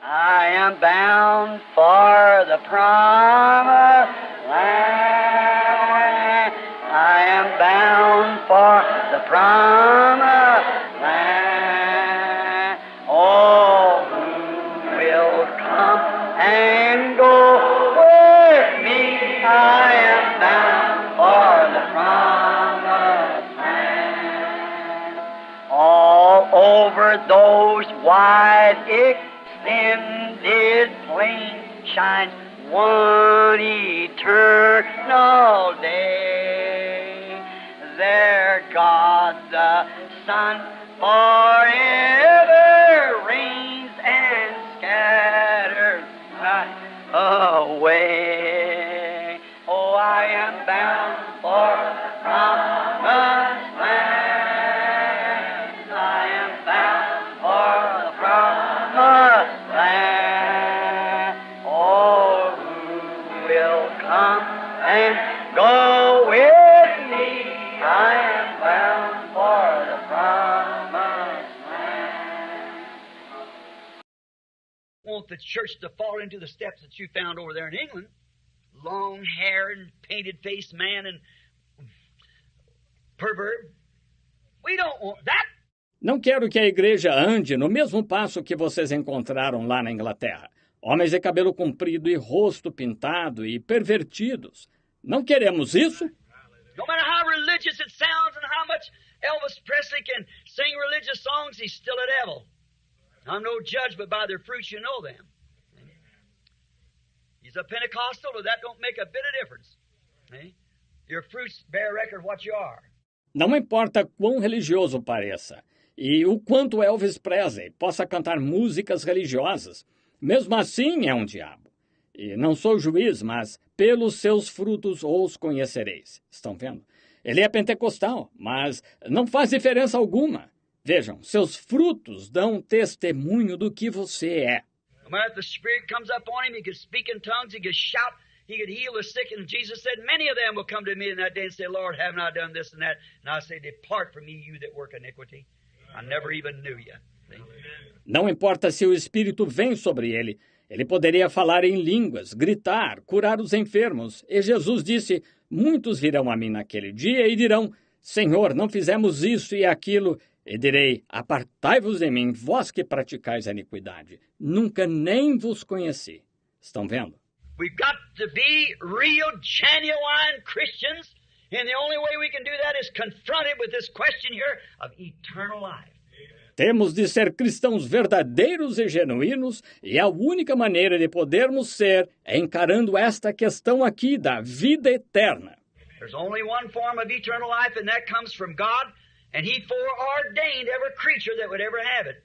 I am bound for the promised land. I am bound for the promised land. Oh, who will come and go with me? I am bound for the promised land. All over those wide extended plain shines one eternal day. There God the Son forever reigns and scatters night away. Oh, I am bound for the promised land. I am bound for the promised land. Oh, who will come and go with me? I am bound for the promised land. Want the church to fall into the steps that you found over there in England. Long hair and painted faced man and pervert. We don't want that. Não quero que a igreja ande no mesmo passo que vocês encontraram lá na Inglaterra. Homens de cabelo comprido e rosto pintado e pervertidos. Não queremos isso. No matter how religious it sounds and how much Elvis Presley can sing religious songs, he's still a devil. I'm no judge, but by their fruits you know them. He's a Pentecostal, but that don't make a bit of difference. Your fruits bear record of what you are. Não importa quão religioso pareça e o quanto Elvis Presley possa cantar músicas religiosas, mesmo assim é um diabo. E não sou juiz, mas pelos seus frutos os conhecereis. Estão vendo? Ele é pentecostal, mas não faz diferença alguma. Vejam, seus frutos dão testemunho do que você é. No matter if the Spirit comes up on him, he could speak in tongues, he could shout, he could heal the sick. And Jesus said, many of them will come to me in that day and say, Lord, haven't I done this and that? And I say, depart from me, you that work iniquity. I never even knew you. See? Não importa se o Espírito vem sobre ele, ele poderia falar em línguas, gritar, curar os enfermos. E Jesus disse, muitos virão a mim naquele dia e dirão, Senhor, não fizemos isso e aquilo. E direi, apartai-vos de mim, vós que praticais a iniquidade. Nunca nem vos conheci. Estão vendo? We've got to be real, genuine Christians, and the only way we can do that is confronted with this question here of eternal life. Temos de ser cristãos verdadeiros e genuínos, e a única maneira de podermos ser é encarando esta questão aqui da vida eterna. There's only one form of eternal life, and that comes from God. And he foreordained every creature that would ever have it.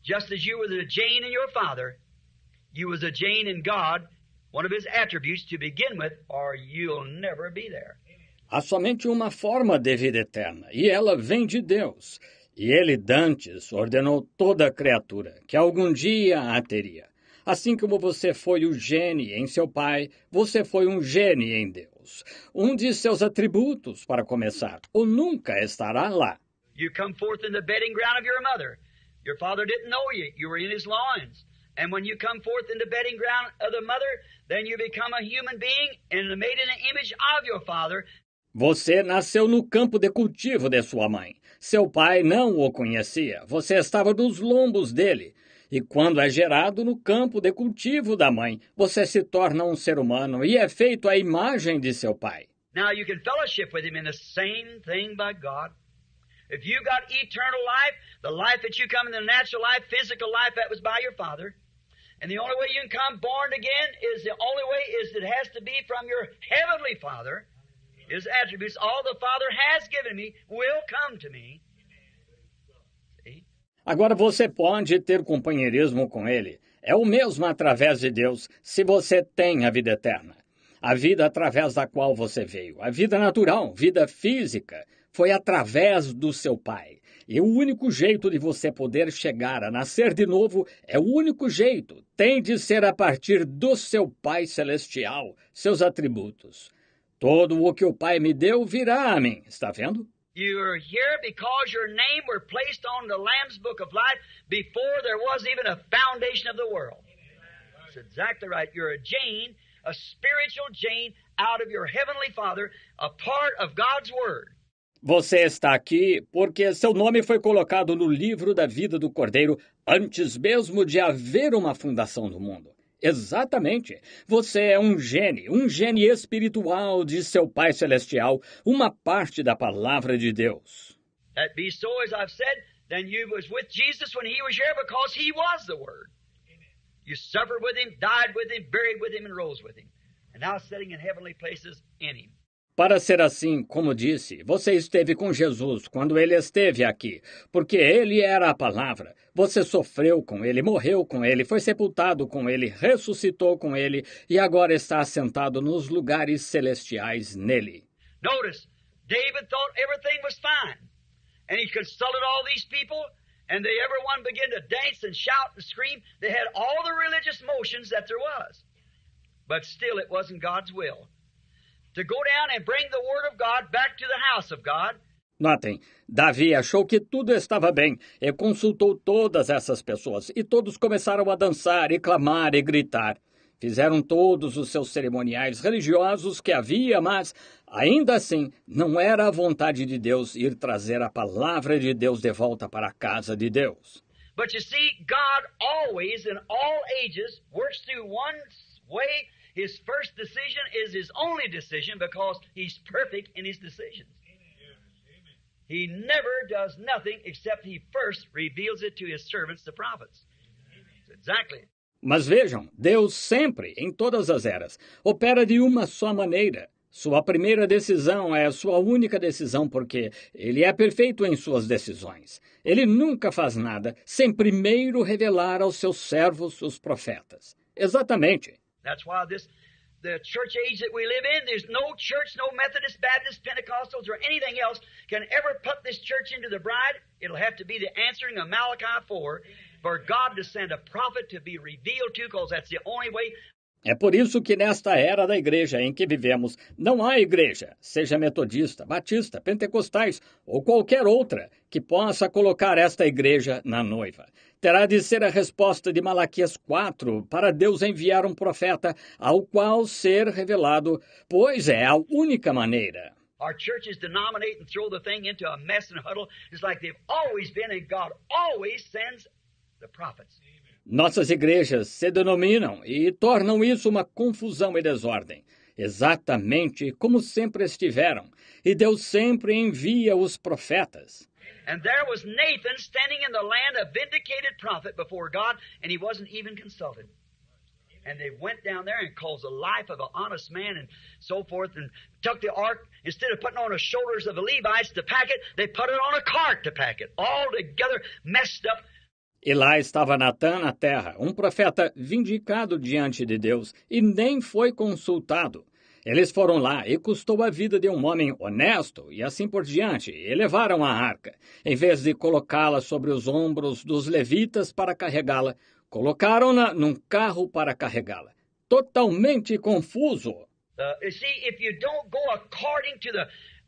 Just as you were the Jane in your father, you was a Jane in God, one of his attributes to begin with, or you'll never be there. Há somente uma forma de vida eterna, e ela vem de Deus. E ele, dantes, ordenou toda a criatura, que algum dia a teria. Assim como você foi o gene em seu pai, você foi um gene em Deus. Um de seus atributos, para começar, ou nunca estará lá. You come forth in the bedding ground of your mother. Your father didn't know you. You were in his loins. And when you come forth in the bedding ground of the mother, then you become a human being and made in the image of your father. Você nasceu no campo de cultivo de sua mãe. Seu pai não o conhecia. Você estava nos lombos dele. E quando é gerado no campo de cultivo da mãe, você se torna um ser humano e é feito à imagem de seu pai. Now you can fellowship with him in the same thing by God. If you got eternal life, the life that you come in the natural life, physical life, that was by your father. And the only way you can come born again is it has to be from your heavenly Father. His attributes, all the Father has given me, will come to me. See? Agora você pode ter companheirismo com ele. É o mesmo através de Deus, se você tem a vida eterna. A vida através da qual você veio. A vida natural, vida física, foi através do seu pai. E o único jeito de você poder chegar a nascer de novo é o único jeito. Tem de ser a partir do seu Pai Celestial, seus atributos. Todo o que o Pai me deu virá a mim. Está vendo? You're here because your name were placed on the Lamb's Book of Life before there was even a foundation of the world. That's exactly right. You're a Jane, a spiritual Jane out of your Heavenly Father, a part of God's Word. Você está aqui porque seu nome foi colocado no livro da vida do Cordeiro antes mesmo de haver uma fundação do mundo. Exatamente. Você é um gene espiritual de seu Pai Celestial, uma parte da palavra de Deus. That be so, as I've said, then you was with Jesus when He was here because He was the Word. You suffered with Him, died with Him, buried with Him, and rose with Him. And now sitting in heavenly places in Him. Para ser assim, como disse, você esteve com Jesus quando Ele esteve aqui, porque Ele era a palavra. Você sofreu com Ele, morreu com Ele, foi sepultado com Ele, ressuscitou com Ele e agora está assentado nos lugares celestiais nele. Notice, David thought everything was fine. And he consulted all these people, and everyone began to dance and shout and scream. They had all the religious motions that there was. But still it wasn't God's will to go down and bring the Word of God back to the house of God. Notem, Davi achou que tudo estava bem e consultou todas essas pessoas, e todos começaram a dançar e clamar e gritar. Fizeram todos os seus cerimoniais religiosos que havia, mas, ainda assim, não era a vontade de Deus ir trazer a palavra de Deus de volta para a casa de Deus. But you see, God always, in all ages, works through one way. His first decision is His only decision because He's perfect in His decisions. He never does nothing except He first reveals it to His servants, the prophets. Exactly. Mas vejam, Deus sempre, em todas as eras, opera de uma só maneira. Sua primeira decisão é a sua única decisão porque Ele é perfeito em suas decisões. Ele nunca faz nada sem primeiro revelar aos seus servos, os profetas. Exatamente. That's why the church age that we live in, there's no church, no Methodist, Baptist, Pentecostals, or anything else can ever put this church into the bride. It'll have to be the answering of Malachi 4 for God to send a prophet to be revealed to, because that's the only way. É por isso que nesta era da igreja em que vivemos, não há igreja, seja metodista, batista, pentecostais ou qualquer outra, que possa colocar esta igreja na noiva. Terá de ser a resposta de Malaquias 4 para Deus enviar um profeta ao qual ser revelado, pois é a única maneira. Our churches denominate and throw the thing into a mess and huddle, just like they've always been, and God always sends the prophets. Nossas igrejas se denominam e tornam isso uma confusão e desordem, exatamente como sempre estiveram, e Deus sempre envia os profetas. And there was Nathan standing in the land, a vindicated prophet before God, and he wasn't even consulted. And they went down there and caused the life of an honest man and so forth, and took the ark, instead of putting on the shoulders of the Levites to pack it, they put it on a cart to pack it, all together messed up. E lá estava Natã na terra, um profeta vindicado diante de Deus, e nem foi consultado. Eles foram lá e custou a vida de um homem honesto e assim por diante, e levaram a arca. Em vez de colocá-la sobre os ombros dos levitas para carregá-la, colocaram-na num carro para carregá-la. Totalmente confuso. You see, if you don't go according to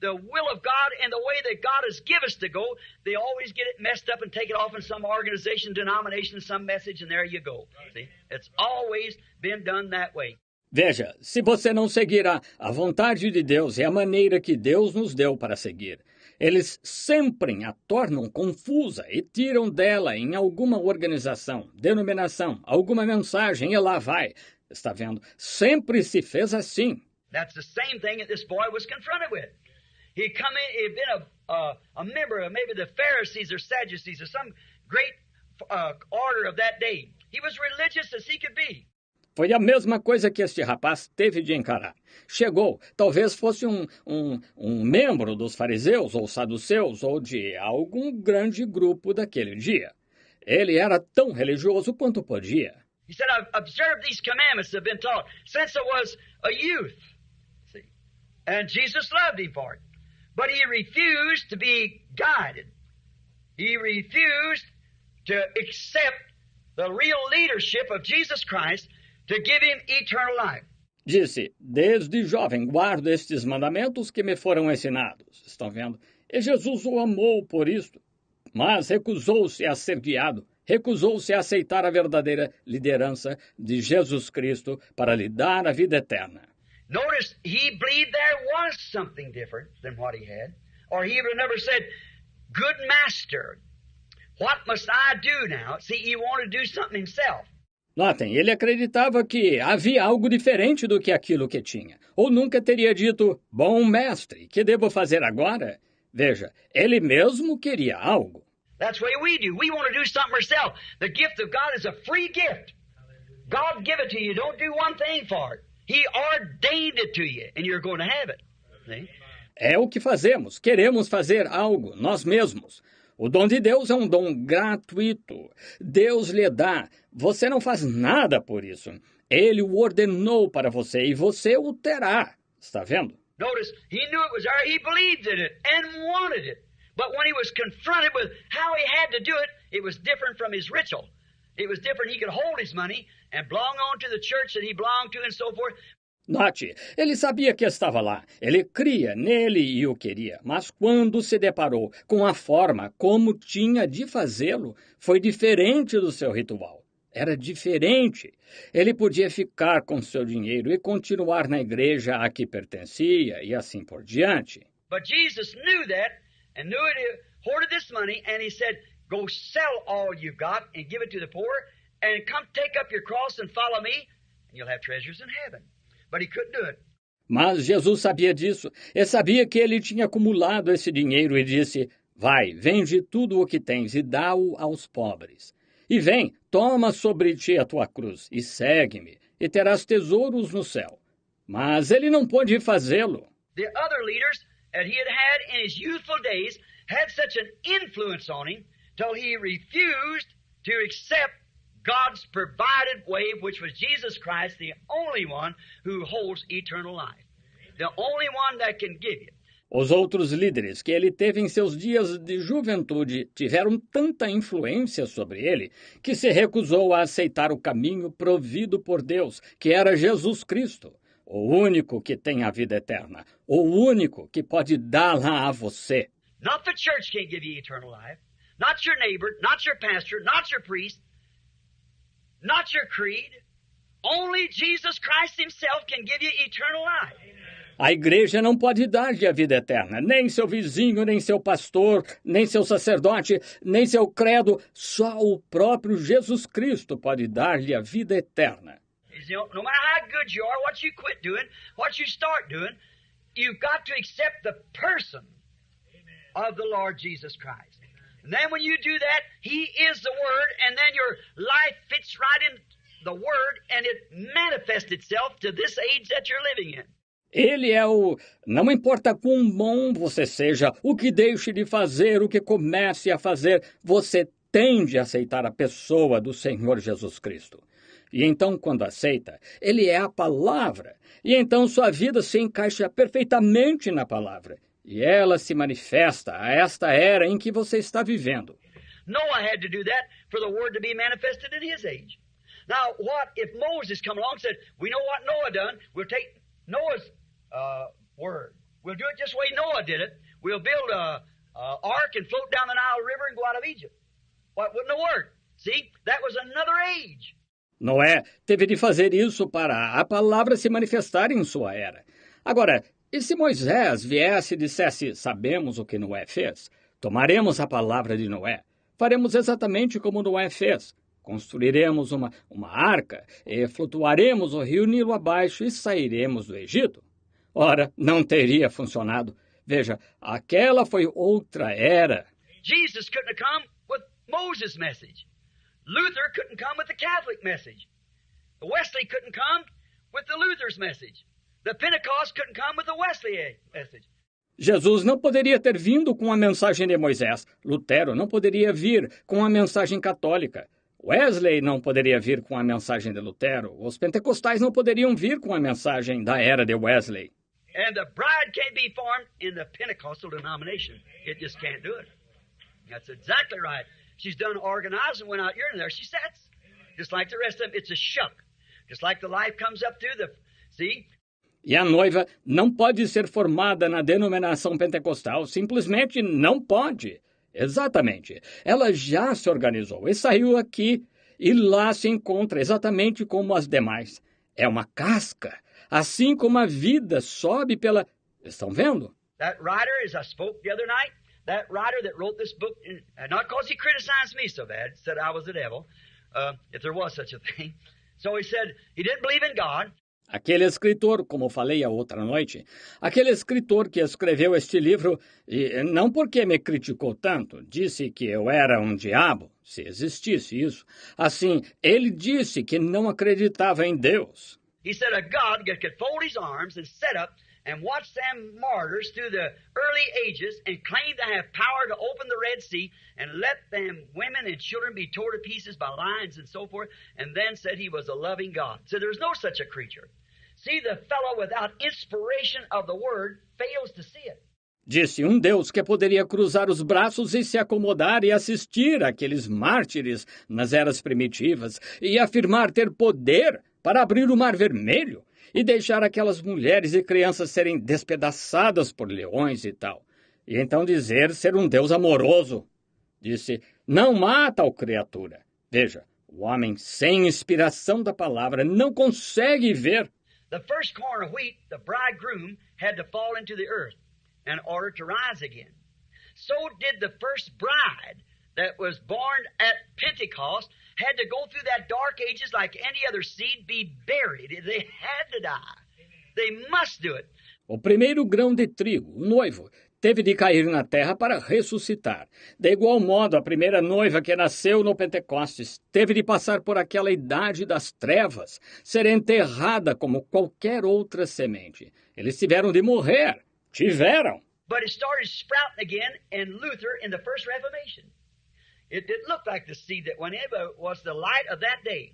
the will of God and the way that God has given us to go, they always get it messed up and take it off in some organization, denomination, some message, and there you go. See, it's always been done that way. Veja, se você não seguir a vontade de Deus e a maneira que Deus nos deu para seguir, eles sempre a tornam confusa e tiram dela em alguma organização, denominação, alguma mensagem e lá vai. Está vendo? Sempre se fez assim. That's the same thing that this boy was confronted with. He'd been a member of maybe the Pharisees or Sadducees or some great order of that day. He was religious as he could be. Foi a mesma coisa que este rapaz teve de encarar. Chegou, talvez fosse um membro dos fariseus ou saduceus ou de algum grande grupo daquele dia. Ele era tão religioso quanto podia. He said, I've observed these commandments that have been taught since I was a youth. See? And Jesus loved him for it. But he refused to be guided. He refused to accept the real leadership of Jesus Christ to give him eternal life. Disse, desde jovem guardo estes mandamentos que me foram ensinados. Estão vendo? E Jesus o amou por isto, mas recusou-se a ser guiado recusou-se a aceitar a verdadeira liderança de Jesus Cristo para lhe dar a vida eterna. Notice, he believed there was something different than what he had, or he would have never said, "Good master, what must I do now?" See, he wanted to do something himself. Notem, ele acreditava que havia algo diferente do que aquilo que tinha. Ou nunca teria dito, bom mestre, que devo fazer agora? Veja, ele mesmo queria algo. That's the way we do. We want to do something ourselves. The gift of God is a free gift. God give it to you. Don't do one thing for it. He ordained it to you, and you're going to have it. See? É o que fazemos. Queremos fazer algo, nós mesmos. O dom de Deus é um dom gratuito. Deus lhe dá. Você não faz nada por isso. Ele o ordenou para você e você o terá. Está vendo? Notice, he knew it was there. He believed in it and wanted it. But when he was confronted with how he had to do it, it was different from his ritual. It was different. He could hold his money and belong on to the church that he belonged to and so forth. Note, ele sabia que estava lá, ele cria nele e o queria, mas quando se deparou com a forma como tinha de fazê-lo, foi diferente do seu ritual. Era diferente. Ele podia ficar com seu dinheiro e continuar na igreja a que pertencia e assim por diante. But Jesus knew that and knew it. He hoarded this money and he said, "Go sell all you've got and give it to the poor and come take up your cross and follow me and you'll have treasures in heaven." But he couldn't do it. Mas Jesus sabia disso e sabia que ele tinha acumulado esse dinheiro e disse, vai, vende tudo o que tens e dá-o aos pobres. E vem, toma sobre ti a tua cruz e segue-me e terás tesouros no céu. Mas ele não pôde fazê-lo. The other leaders that he had in his youthful days had such an influence on him till he refused to accept God's provided way, which was Jesus Christ, the only one who holds eternal life. The only one that can give you. Os outros líderes que ele teve em seus dias de juventude tiveram tanta influência sobre ele que se recusou a aceitar o caminho provido por Deus, que era Jesus Cristo, o único que tem a vida eterna, o único que pode dá-la a você. Not the church can't give you eternal life, not your neighbor, not your pastor, not your priest, not your creed. Only Jesus Christ himself can give you eternal life. A igreja não pode dar-lhe a vida eterna, nem seu vizinho, nem seu pastor, nem seu sacerdote, nem seu credo. Só o próprio Jesus Cristo pode dar-lhe a vida eterna. No matter how good you are, what you quit doing, what you start doing, you've got to accept the person of the Lord Jesus Christ. And then when you do that, He is the Word, and then your life fits right in the Word, and it manifests itself to this age that you're living in. Ele é o... Não importa quão bom você seja, o que deixe de fazer, o que comece a fazer, você tem de aceitar a pessoa do Senhor Jesus Cristo. E então, quando aceita, Ele é a palavra. E então sua vida se encaixa perfeitamente na palavra. E ela se manifesta a esta era em que você está vivendo. Noah had to do that for the Word to be manifested in his age. Now, what if Moses come along and said, we know what Noah done, we'll take Noah's word. We'll do it just the way Noah did it. We'll build a ark and float down the Nile River and go out of Egypt. What wouldn't have worked? See, that was another age. Noé teve de fazer isso para a palavra se manifestar em sua era. Agora, e se Moisés viesse e dissesse, sabemos o que Noé fez? Tomaremos a palavra de Noé. Faremos exatamente como Noé fez. Construiremos uma arca e flutuaremos o rio Nilo abaixo e sairemos do Egito. Ora, não teria funcionado. Veja, aquela foi outra era. Jesus couldn't have come with Moses' message. Luther couldn't come with the Catholic message. Wesley couldn't come with the Luther's message. The Pentecost couldn't come with the Wesley message. Jesus não poderia ter vindo com a mensagem de Moisés. Lutero não poderia vir com a mensagem católica. Wesley não poderia vir com a mensagem de Lutero. Os pentecostais não poderiam vir com a mensagem da era de Wesley. And the bride can't be formed in the Pentecostal denomination. It just can't do it. That's exactly right. She's done organized and went out here and there she sits. Just like the rest of them, it's a shuck. Just like the life comes up through the... See? E a noiva não pode ser formada na denominação pentecostal. Simplesmente não pode. Exatamente. Ela já se organizou e saiu aqui e lá se encontra exatamente como as demais. É uma casca, assim como a vida sobe pela... Estão vendo? That writer, as I spoke the other night, that writer that wrote this book, not because he criticized me so bad, said I was the devil, if there was such a thing. So he said he didn't believe in God. Aquele escritor, como falei a outra noite, aquele escritor que escreveu este livro, e não porque me criticou tanto, disse que eu era um diabo, se existisse isso. Assim, ele disse que não acreditava em Deus. He said a God that could fold his arms and set up and watch them martyrs through the early ages and claim to have power to open the Red Sea and let them women and children be torn to pieces by lions and so forth, and then said he was a loving God. So there's no such a creature. See, the fellow without inspiration of the word fails to see it. Disse um Deus que poderia cruzar os braços e se acomodar e assistir àqueles mártires nas eras primitivas e afirmar ter poder para abrir o Mar Vermelho e deixar aquelas mulheres e crianças serem despedaçadas por leões e tal. E então dizer ser um Deus amoroso. Disse, não mata a criatura. Veja, o homem sem inspiração da palavra não consegue ver. The first corn of wheat, the bridegroom had to fall into the earth in order to rise again. So did the first bride that was born at Pentecost had to go through that dark ages like any other seed, be buried. They had to die. They must do it. O primeiro grão de trigo, o noivo, teve de cair na terra para ressuscitar. De igual modo, a primeira noiva que nasceu no Pentecostes teve de passar por aquela idade das trevas, ser enterrada como qualquer outra semente. Eles tiveram de morrer. Tiveram. But it started sprouting again in Luther in the first Reformation. It didn't look like the seed that went in, but it was the light of that day.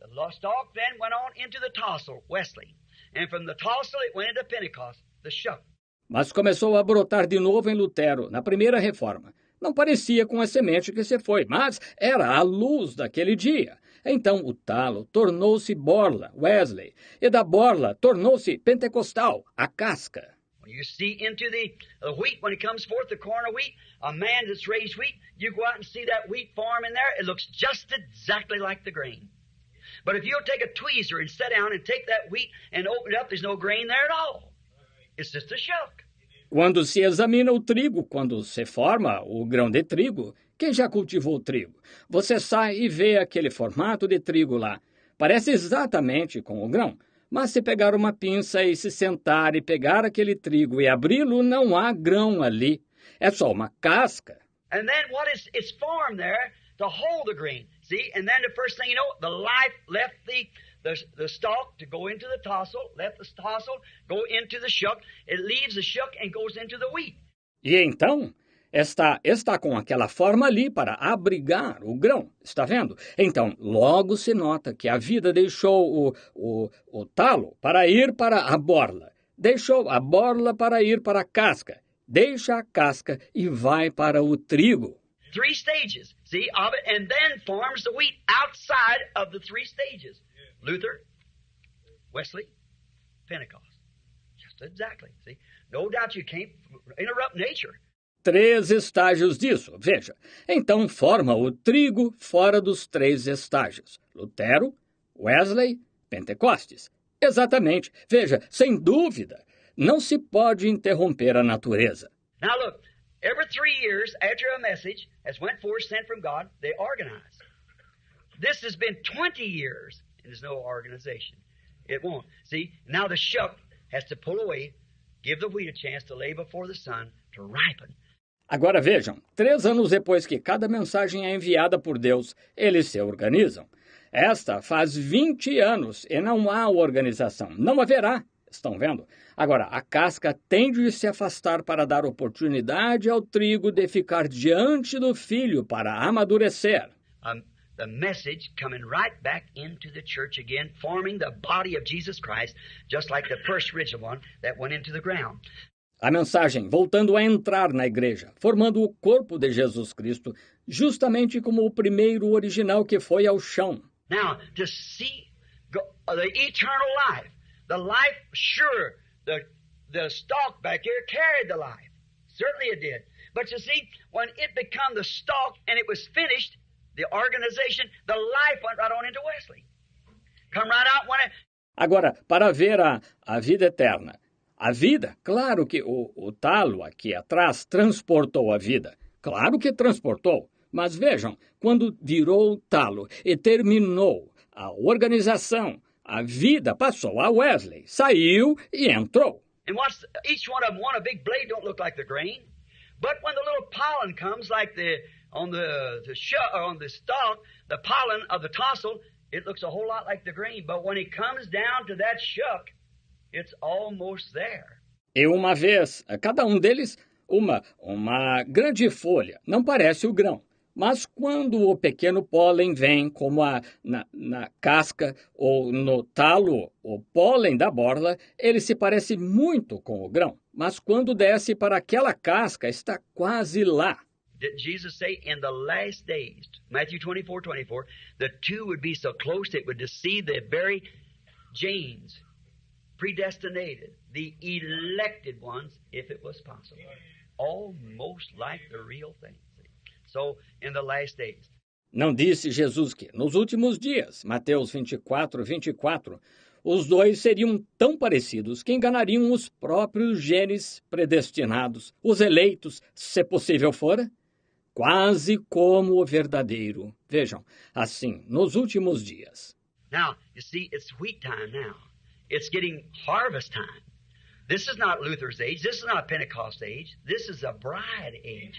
The stalk then went on into the tassel, Wesley. And from the tassel it went into Pentecost, the shuck. Mas começou a brotar de novo em Lutero, na primeira reforma. Não parecia com a semente que se foi, mas era a luz daquele dia. Então o talo tornou-se borla, Wesley, e da borla tornou-se pentecostal, a casca. You see into the wheat, when it comes forth, the corn of wheat, a man that's raised wheat, you go out and see that wheat farm in there, it looks just exactly like the grain. But if you'll take a tweezer and sit down and take that wheat and open it up, there's no grain there at all. It's just a shuck. Quando se examina o trigo, quando se forma o grão de trigo, quem já cultivou trigo? Você sai e vê aquele formato de trigo lá. Parece exatamente com o grão. Mas se pegar uma pinça e se sentar e pegar aquele trigo e abri-lo, não há grão ali. É só uma casca. And then what is it's formed there to hold the grain. See? And then the first thing you know, the life left the stalk to go into the tassel, left the tassel, go into the shuck. It leaves the shuck and goes into the wheat. E então, está com aquela forma ali para abrigar o grão, está vendo? Então, logo se nota que a vida deixou o talo para ir para a borla, deixou a borla para ir para a casca, deixa a casca e vai para o trigo. 3 stages, see, of it, and then forms the wheat outside of the 3 stages. Luther, Wesley, Pentecost. Just exactly, see? No doubt you can't interrupt nature. 3 estágios disso, veja. Então forma o trigo fora dos 3 estágios. Lutero, Wesley, Pentecostes. Exatamente. Veja, sem dúvida, não se pode interromper a natureza. Now look, every 3 years after a message has went forth sent from God, they organize. This has been 20 years and there's no organization. It won't. See, now the shuck has to pull away, give the wheat a chance to lay before the sun to ripen. Agora vejam, 3 anos depois que cada mensagem é enviada por Deus, eles se organizam. Esta faz 20 anos e não há organização. Não haverá. Estão vendo? Agora, a casca tem de se afastar para dar oportunidade ao trigo de ficar diante do filho para amadurecer. The message coming right back into the church again, forming the body of Jesus Christ, just like the first original one that went into the ground. A mensagem voltando a entrar na igreja, formando o corpo de Jesus Cristo, justamente como o primeiro original que foi ao chão. Now, to see the eternal life, sure, the stalk back here carried the life. Certainly it did. But you see, when it became the stalk and it was finished, the organization, the life went right on into Wesley. Come right out when it... Agora, para ver a vida eterna. A vida, claro que o talo aqui atrás transportou a vida. Claro que transportou. Mas vejam, quando virou o talo e terminou a organização, a vida passou a Wesley, saiu e entrou. And watch, each one of them, a big blade don't look like the grain. But when the little pollen comes, like on the stalk, the pollen of the tassel, it looks a whole lot like the grain. But when it comes down to that shuck, it's almost there. E uma vez, cada um deles, uma grande folha, não parece o grão. Mas quando o pequeno pólen vem, como na casca ou no talo, o pólen da borla, ele se parece muito com o grão. Mas quando desce para aquela casca, está quase lá. Did Jesus say in the last days, Matthew 24:24, the two would be so close it would deceive the very genes, predestinated, the elected ones, if it was possible. Almost like the real thing. So, in the last days. Não disse Jesus que, nos últimos dias, Mateus 24:24, os dois seriam tão parecidos que enganariam os próprios genes predestinados, os eleitos, se possível fora? Quase como o verdadeiro. Vejam, assim, nos últimos dias. Now, you see, it's wheat time now. It's getting harvest time. This is not Luther's age. This is not Pentecost age. This is a bride age.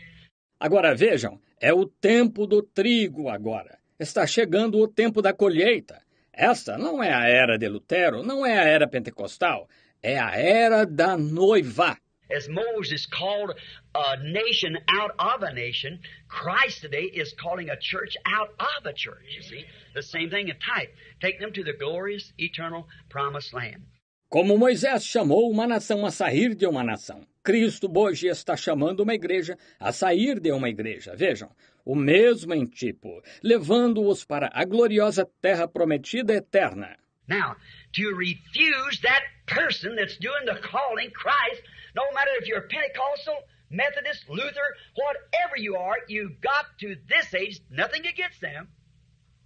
Agora vejam, é o tempo do trigo agora. Está chegando o tempo da colheita. Esta não é a era de Lutero, não é a era pentecostal, é a era da noiva. As Moses called a nation out of a nation, Christ today is calling a church out of a church, you see. The same thing in type, taking them to the glorious, eternal, promised land. Como Moisés chamou uma nação a sair de uma nação, Cristo hoje está chamando uma igreja a sair de uma igreja. Vejam, o mesmo em tipo, levando-os para a gloriosa terra prometida eterna. Now, to refuse that person that's doing the calling, Christ, no matter if you're Pentecostal, Methodist, Luther, whatever you are, you got to this age, nothing against them,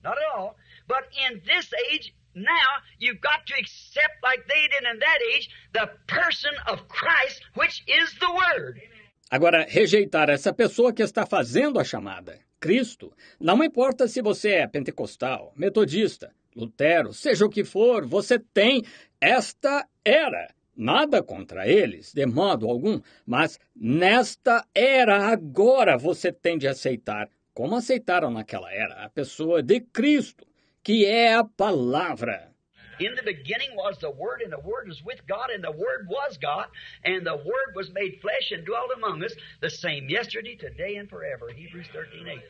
not at all, but in this age, now, you've got to accept, like they did in that age, the person of Christ, which is the Word. Agora, rejeitar essa pessoa que está fazendo a chamada, Cristo, não importa se você é pentecostal, metodista, Lutero, seja o que for, você tem esta era. Nada contra eles, de modo algum, mas nesta era agora você tem de aceitar, como aceitaram naquela era, a pessoa de Cristo, que é a palavra. In the beginning was the Word, and the Word was with God, and the Word was God, and the Word was made flesh and dwelt among us, the same yesterday, today, and forever. Hebrews 13:8.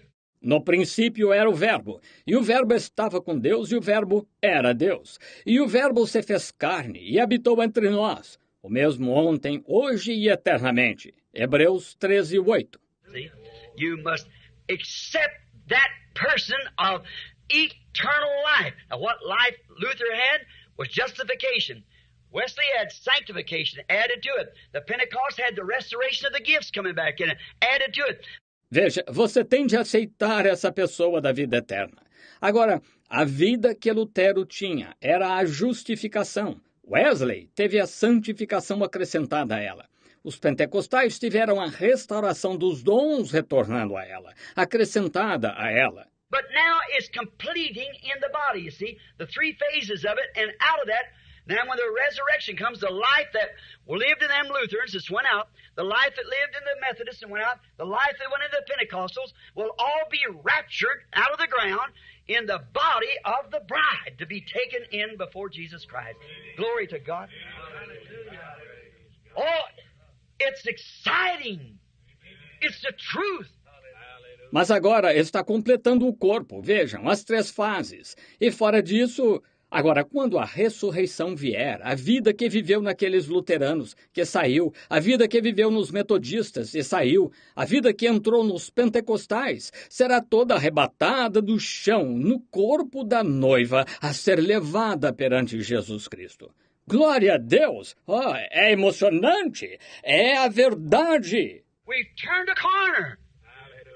No princípio era o Verbo, e o Verbo estava com Deus, e o Verbo era Deus. E o Verbo se fez carne e habitou entre nós, o mesmo ontem, hoje e eternamente. Hebreus 13:8. See? You must accept that person of eternal life. Now, what life Luther had was justification. Wesley had sanctification added to it. The Pentecost had the restoration of the gifts coming back in it, added to it. Veja, você tem de aceitar essa pessoa da vida eterna. Agora, a vida que Lutero tinha era a justificação. Wesley teve a santificação acrescentada a ela. Os pentecostais tiveram a restauração dos dons retornando a ela, acrescentada a ela. But now it's completing in the body, you see, the three phases of it, and out of that, now when the resurrection comes, the life that lived in them Lutherans, this went out, the life that lived in the Methodists and went out, the life that went in the Pentecostals, will all be raptured out of the ground in the body of the bride to be taken in before Jesus Christ. Glory to God. Oh, it's exciting. It's the truth. Mas agora está completando o corpo, vejam, as três fases. E fora disso, agora, quando a ressurreição vier, a vida que viveu naqueles luteranos, que saiu, a vida que viveu nos metodistas e saiu, a vida que entrou nos pentecostais, será toda arrebatada do chão, no corpo da noiva, a ser levada perante Jesus Cristo. Glória a Deus! Oh, é emocionante! É a verdade! We've turned a corner.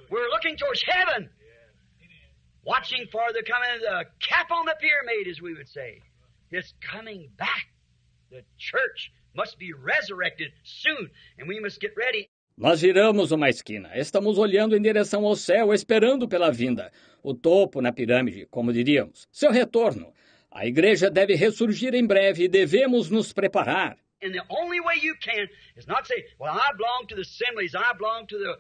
We're looking towards heaven, watching for the coming of the cap on the pyramid, as we would say. It's coming back. The church must be resurrected soon, and we must get ready. Nós viramos uma esquina. Estamos olhando em direção ao céu, esperando pela vinda. O topo na pirâmide, como diríamos. Seu retorno. A igreja deve ressurgir em breve e devemos nos preparar. And the only way you can is not say, well, I belong to the Assemblies, I belong to the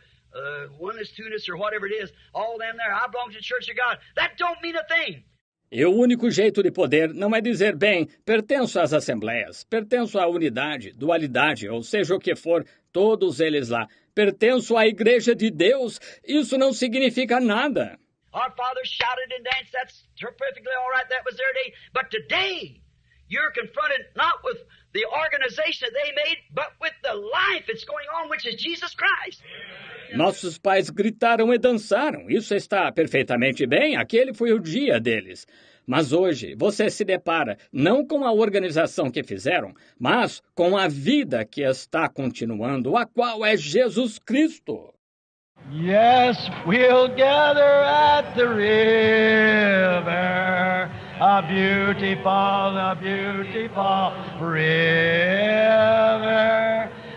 Oneness, Two-ness, or whatever it is, all them there, I belong to the Church of God. That don't mean a thing. E o único jeito de poder não é dizer, bem, pertenço às assembleias, pertenço à unidade, dualidade, ou seja o que for, todos eles lá. Pertenço à igreja de Deus. Isso não significa nada. Our fathers shouted and danced, that's perfectly all right, that was their day. But today, you're confronted not with the organization that they made, but with the life that's going on, which is Jesus Christ. Nossos pais gritaram e dançaram. Isso está perfeitamente bem. Aquele foi o dia deles. Mas hoje você se depara não com a organização que fizeram, mas com a vida que está continuando, a qual é Jesus Cristo. Yes, we'll gather at the river, a beautiful river.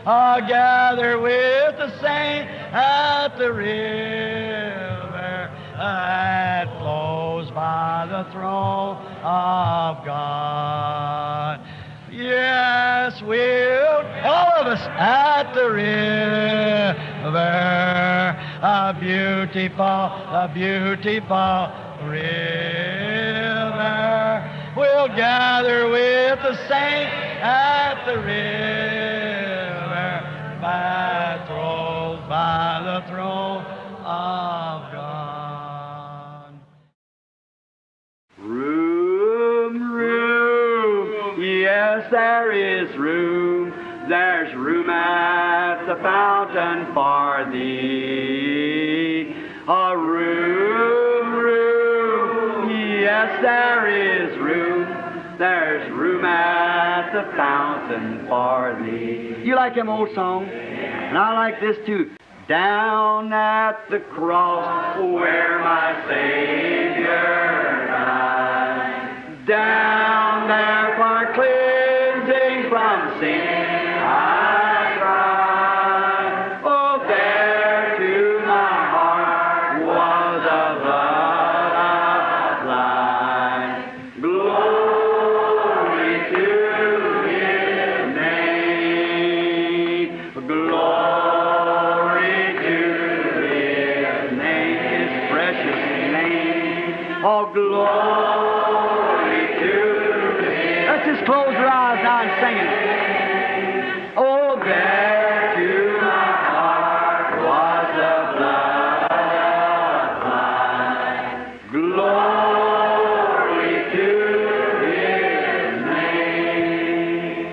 I'll gather with the saints at the river that flows by the throne of God. Yes, we'll, all of us at the river, a beautiful river. We'll gather with the saints at the river that flows by the throne of God. Room, yes, there is room. There's room at the fountain for thee. A room, yes, there is room. There's room at the fountain for thee. You like them old songs? And I like this too. Down at the cross where my Savior died. Down there for cleansing from sin I cried. Oh, there to my heart was a blood applied. Glory to His name. Glory to His name, His precious name. Oh, glory to His. Let's just close our eyes now and sing it.